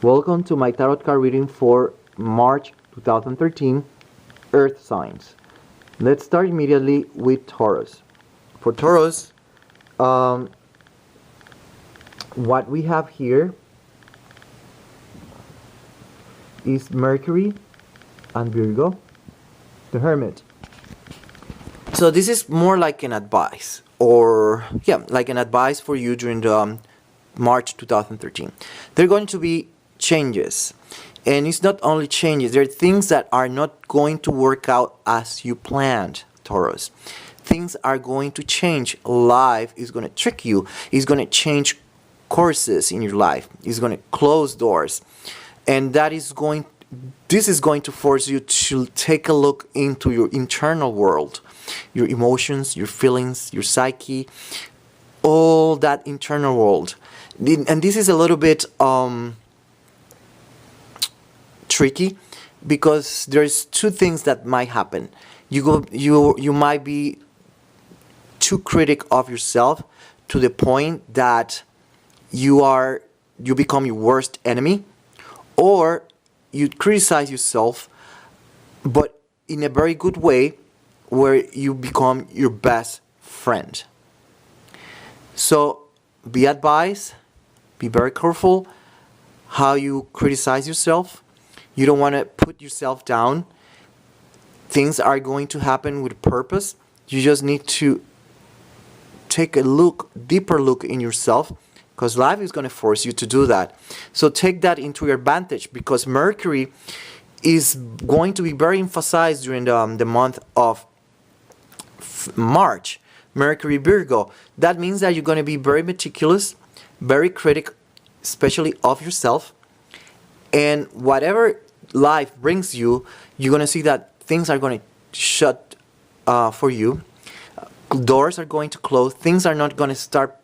Welcome to my tarot card reading for March 2013, Earth signs. Let's start immediately with Taurus. For Taurus, what we have here is Mercury and Virgo, the Hermit. So this is more like an advice, like an advice for you during the March 2013. There are going to be changes, and it's not only changes, there are things that are not going to work out as you planned, Taurus. Things are going to change. Life is going to trick you. It's going to change courses in your life. It's going to close doors, and this is going to force you to take a look into your internal world, your emotions, your feelings, your psyche, all that internal world. And this is a little bit tricky, because there's two things that might happen. You might be too critical of yourself to the point that you become your worst enemy, or you criticize yourself but in a very good way, where you become your best friend. So be advised, be very careful how you criticize yourself. You don't want to put yourself down. Things are going to happen with purpose. You just need to take a deeper look in yourself, because life is going to force you to do that. So take that into your advantage, because Mercury is going to be very emphasized during the month of March. Mercury Virgo. That means that you're going to be very meticulous, very critical, especially of yourself. And whatever life brings you, you're going to see that things are going to shut for you. Doors are going to close. Things are not going to start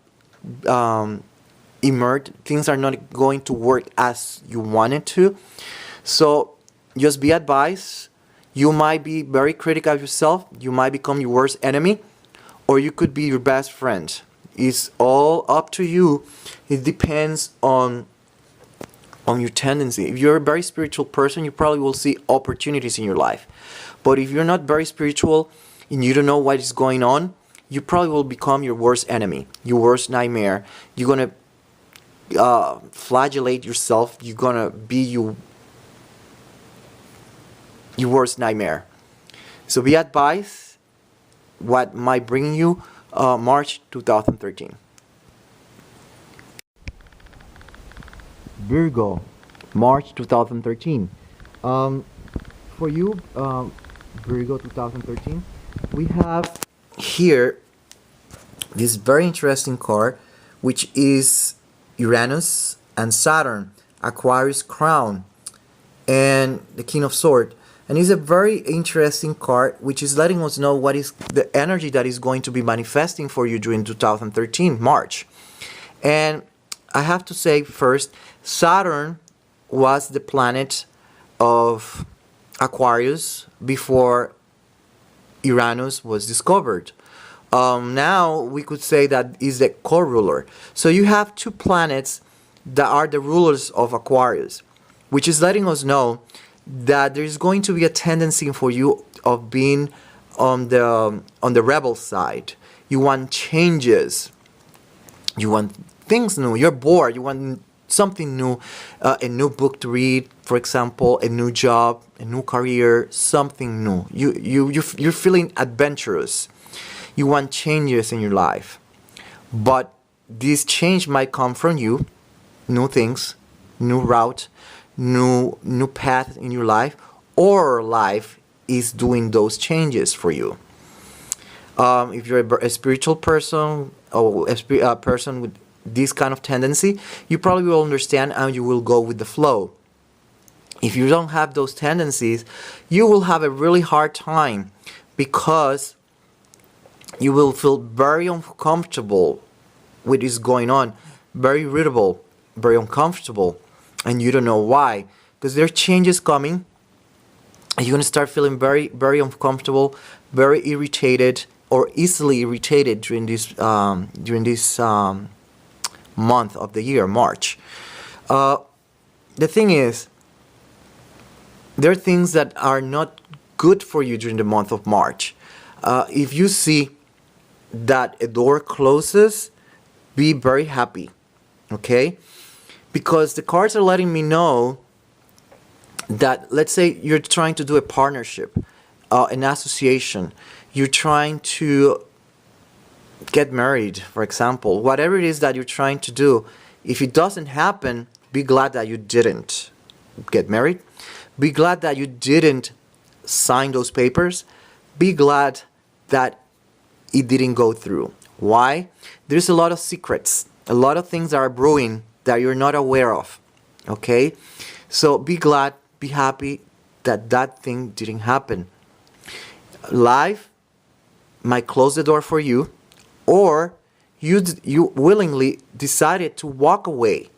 emerge. Things are not going to work as you wanted to. So just be advised. You might be very critical of yourself. You might become your worst enemy, or you could be your best friend. It's all up to you. It depends on your tendency. If you're a very spiritual person, you probably will see opportunities in your life. But if you're not very spiritual and you don't know what is going on, you probably will become your worst enemy, your worst nightmare. You're going to flagellate yourself. You're going to be your worst nightmare. So be advised what might bring you March 2013. Virgo, March 2013. For you, Virgo 2013, we have here this very interesting card, which is Uranus and Saturn, Aquarius crown, and the King of Swords. And it's a very interesting card, which is letting us know what is the energy that is going to be manifesting for you during 2013, March. And I have to say first, Saturn was the planet of Aquarius before Uranus was discovered. Now we could say that is the co-ruler. So you have two planets that are the rulers of Aquarius, which is letting us know that there is going to be a tendency for you of being on the rebel side. You want changes. You want things new. You're bored. You want something new, a new book to read, for example, a new job, a new career, something new. You're feeling adventurous. You want changes in your life, but this change might come from you, new things, new route, new path in your life, or life is doing those changes for you. If you're a spiritual person, or a person with this kind of tendency, you probably will understand and you will go with the flow. If you don't have those tendencies, you will have a really hard time, because you will feel very uncomfortable with what is going on, very irritable, very uncomfortable, and you don't know why, because there are changes coming, and you're going to start feeling very, very uncomfortable, very irritated, or easily irritated during this month of the year, March. the thing is, there are things that are not good for you during the month of March. If you see that a door closes, be very happy, okay? Because the cards are letting me know that, let's say you're trying to do a partnership, an association, you're trying to get married, for example, whatever it is that you're trying to do, if it doesn't happen, be glad that you didn't get married. Be glad that you didn't sign those papers. Be glad that it didn't go through. Why? There's a lot of secrets, a lot of things that are brewing that you're not aware of. Okay? So be glad, be happy that that thing didn't happen. Life might close the door for you, or you willingly decided to walk away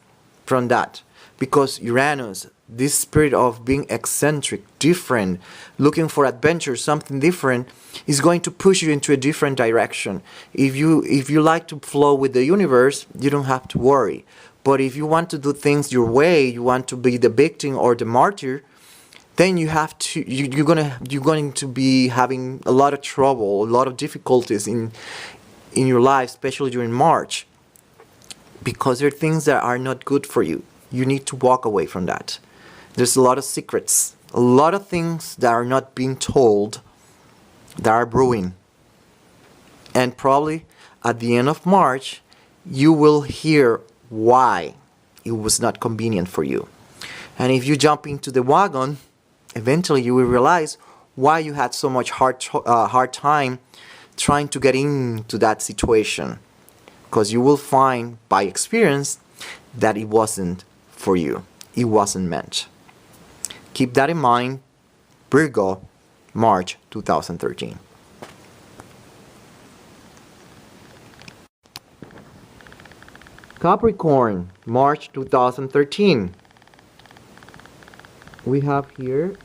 from that because Uranus, this spirit of being eccentric, different, looking for adventure, something different, is going to push you into a different direction. If you like to flow with the universe, you don't have to worry. But if you want to do things your way, you want to be the victim or the martyr, then you have to you're going to be having a lot of trouble, a lot of difficulties in your life, especially during March, because there are things that are not good for you. You need to walk away from that. There's a lot of secrets, a lot of things that are not being told that are brewing. And probably at the end of March, you will hear why it was not convenient for you. And if you jump into the wagon, eventually you will realize why you had so much hard time trying to get into that situation. Because you will find by experience that it wasn't for you. It wasn't meant. Keep that in mind. Virgo, March 2013. Capricorn, March 2013. We have here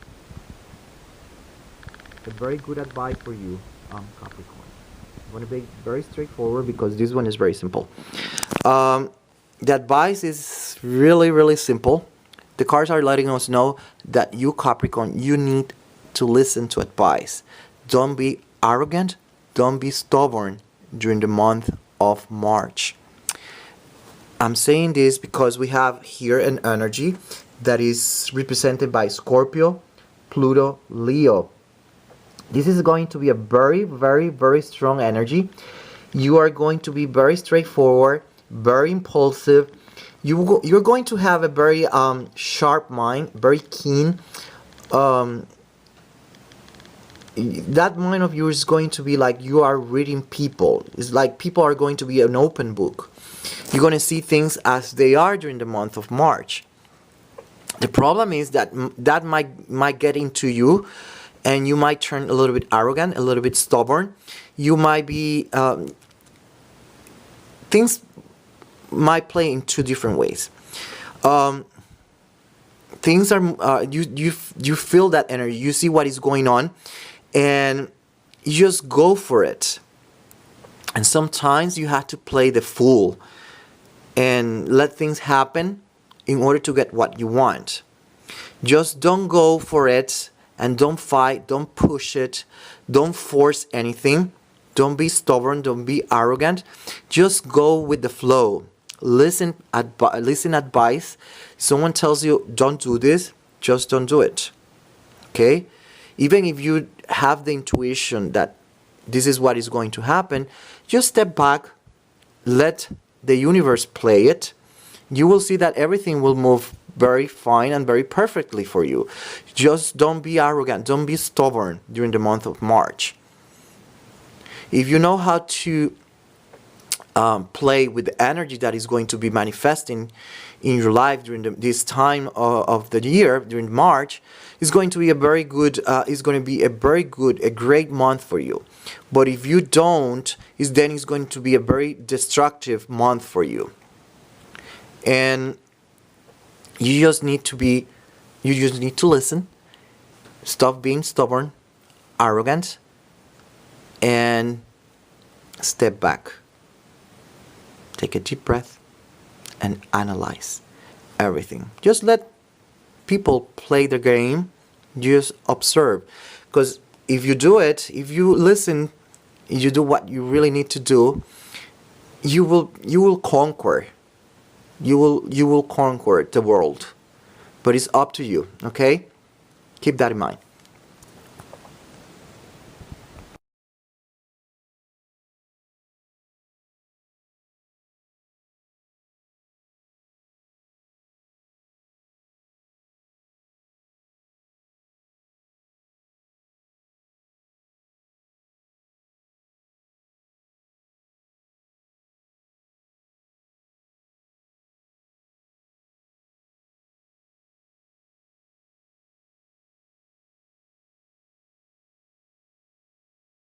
a very good advice for you, Capricorn. I'm going to be very straightforward because this one is very simple. The advice is really, really simple. The cards are letting us know that you, Capricorn, you need to listen to advice. Don't be arrogant. Don't be stubborn during the month of March. I'm saying this because we have here an energy that is represented by Scorpio, Pluto, Leo. This is going to be a very, very, very strong energy. You are going to be very straightforward, very impulsive. You're going to have a very sharp mind, very keen. That mind of yours is going to be like you are reading people. It's like people are going to be an open book. You're going to see things as they are during the month of March. The problem is that that might get into you, and you might turn a little bit arrogant, a little bit stubborn. You might be things might play in two different ways. Things are you feel that energy. You see what is going on, and you just go for it. And sometimes you have to play the fool and let things happen in order to get what you want. Just don't go for it, and don't fight, don't push it, don't force anything. Don't be stubborn, don't be arrogant. Just go with the flow. Listen advice. Someone tells you don't do this, just don't do it. Okay? Even if you have the intuition that this is what is going to happen, just step back, let the universe play it. You will see that everything will move very fine and very perfectly for you. Just don't be arrogant, don't be stubborn during the month of March. If you know how to play with the energy that is going to be manifesting in your life during this time of the year, during March, it's going to be a great month for you. But if you don't, then it's going to be a very destructive month for you. And you just need to listen, stop being stubborn, arrogant, and step back. Take a deep breath and analyze everything. Just let people play the game, just observe. Because if you do it, if you listen, you do what you really need to do, you will conquer. You will conquer the world. But it's up to you, okay? Keep that in mind.